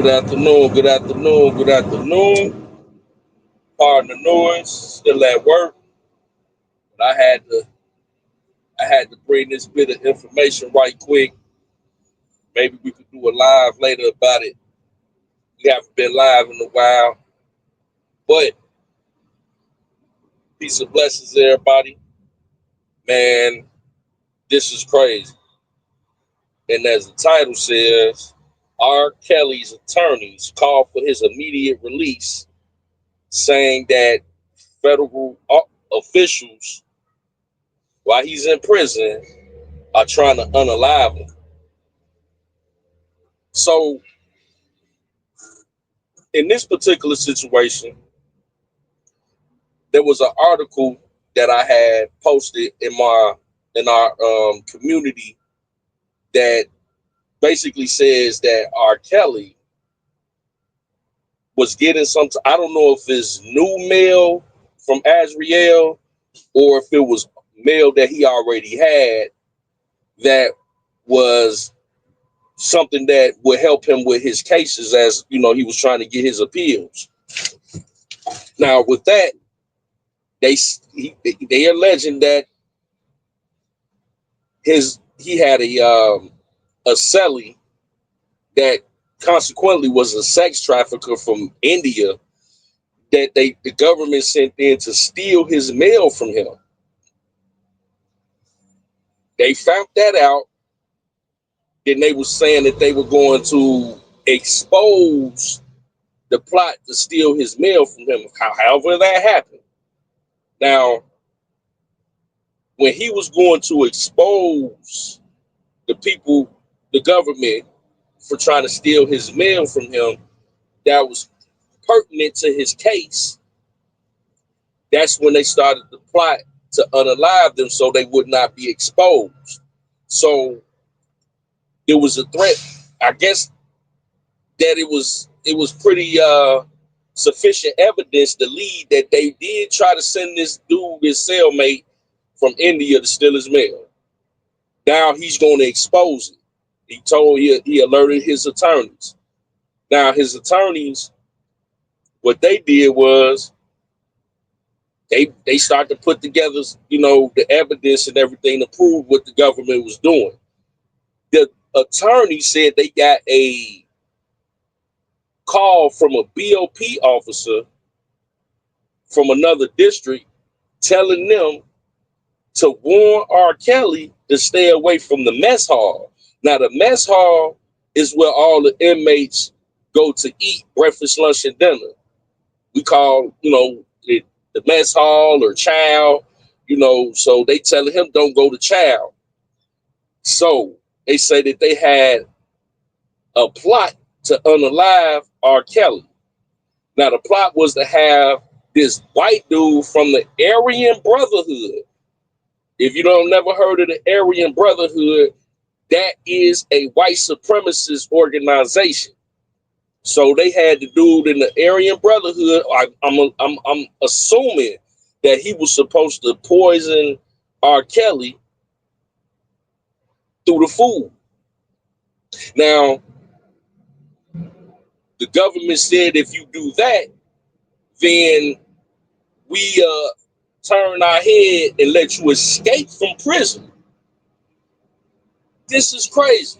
Good afternoon, good afternoon, good afternoon. Pardon the noise, still at work, but I had to bring this bit of information right quick. Maybe we could do a live later about it. We haven't been live in a while, but peace and blessings, everybody. Man, this is crazy. And as the title says, R. Kelly's attorneys call for his immediate release, saying that federal officials, while he's in prison, are trying to unalive him. So in this particular situation, there was an article that I had posted in our community that basically says that R. Kelly was getting some. I don't know if it's new mail from Azriel or if it was mail that he already had that was something that would help him with his cases, as you know, he was trying to get his appeals. Now with that, they they alleging that he had a cellie that consequently was a sex trafficker from India that the government sent in to steal his mail from him. They found that out. Then they were saying that they were going to expose the plot to steal his mail from him. However that happened. Now, when he was going to expose the people, the government, for trying to steal his mail from him, that was pertinent to his case, that's when they started the plot to unalive them so they would not be exposed. So there was a threat. I guess that it was pretty sufficient evidence to lead that they did try to send this dude, his cellmate from India, to steal his mail. Now he's going to expose it. He alerted his attorneys. Now his attorneys, what they did was they start to put together, the evidence and everything to prove what the government was doing. The attorney said they got a call from a BOP officer from another district telling them to warn R. Kelly to stay away from the mess hall. Now, the mess hall is where all the inmates go to eat breakfast, lunch, and dinner. We call, it the mess hall or chow, so they telling him don't go to chow. So they say that they had a plot to unalive R. Kelly. Now, the plot was to have this white dude from the Aryan Brotherhood. If you don't never heard of the Aryan Brotherhood, that is a white supremacist organization. So they had the dude in the Aryan Brotherhood. I'm assuming that he was supposed to poison R. Kelly through the food. Now, the government said if you do that, then we turn our head and let you escape from prison. This is crazy.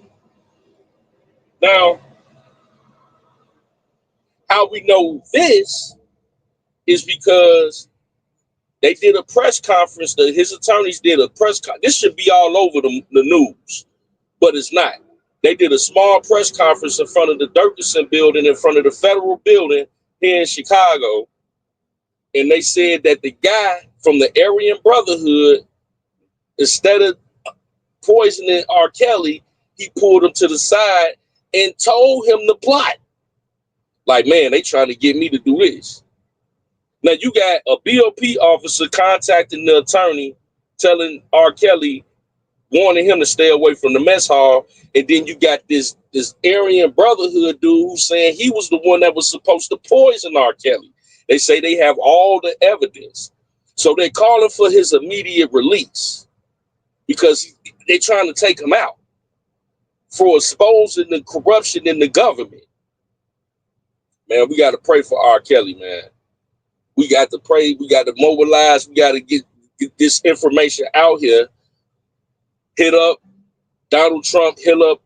Now, how we know this is because they did a press conference. His attorneys did a press conference. This should be all over the news, but it's not. They did a small press conference in front of the Durkison building, in front of the federal building here in Chicago. And they said that the guy from the Aryan Brotherhood, instead of poisoning R. Kelly, he pulled him to the side and told him the plot. Like, man, they trying to get me to do this. Now you got a BOP officer contacting the attorney, telling R. Kelly, warning him to stay away from the mess hall, and then you got this Aryan Brotherhood dude who's saying he was the one that was supposed to poison R. Kelly. They say they have all the evidence, so they're calling for his immediate release because they're trying to take him out for exposing the corruption in the government. Man, we got to pray for R. Kelly, man. We got to pray. We got to mobilize. We got to get this information out here. Hit up Donald Trump. Hit up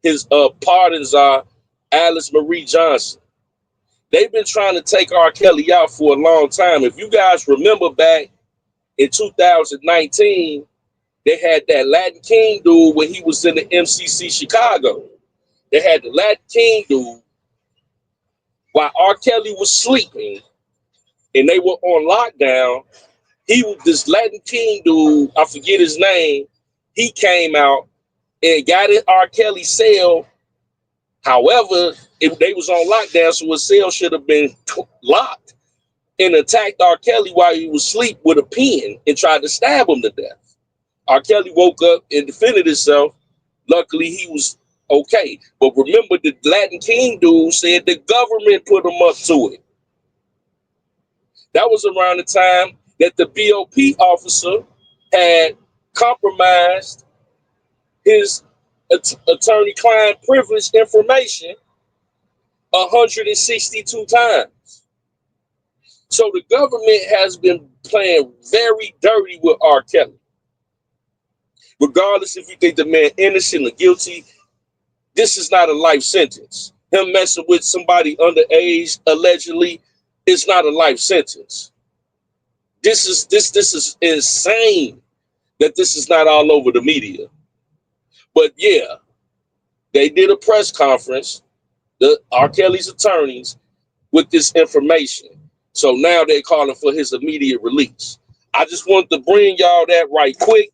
his pardons are Alice Marie Johnson. They've been trying to take R. Kelly out for a long time. If you guys remember back in 2019, they had that Latin King dude when he was in the MCC Chicago. They had the Latin King dude while R. Kelly was sleeping and they were on lockdown. He was this Latin King dude, I forget his name. He came out and got in R. Kelly's cell. However, if they was on lockdown, so his cell should have been locked, and attacked R. Kelly while he was asleep with a pen and tried to stab him to death. R. Kelly woke up and defended himself. Luckily, he was okay. But remember, the Latin King dude said the government put him up to it. That was around the time that the BOP officer had compromised his attorney-client privilege information 162 times. So the government has been playing very dirty with R. Kelly. Regardless if you think the man innocent or guilty, this is not a life sentence. Him messing with somebody underage, allegedly, is not a life sentence. This is insane that this is not all over the media. But yeah, they did a press conference, the R. Kelly's attorneys, with this information. So now they're calling for his immediate release. I just wanted to bring y'all that right quick.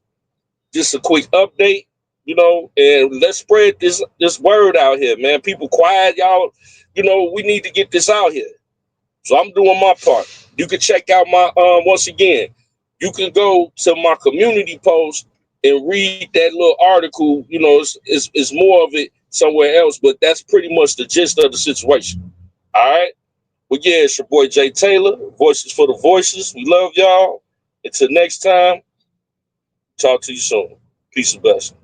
Just a quick update, and let's spread this word out here, man. People quiet, y'all. We need to get this out here. So I'm doing my part. You can check out my once again, you can go to my community post and read that little article. It's more of it somewhere else, but that's pretty much the gist of the situation. All right. Well, yeah, it's your boy Jay Taylor, Voices for the Voices. We love y'all. Until next time, talk to you soon. Peace and blessings.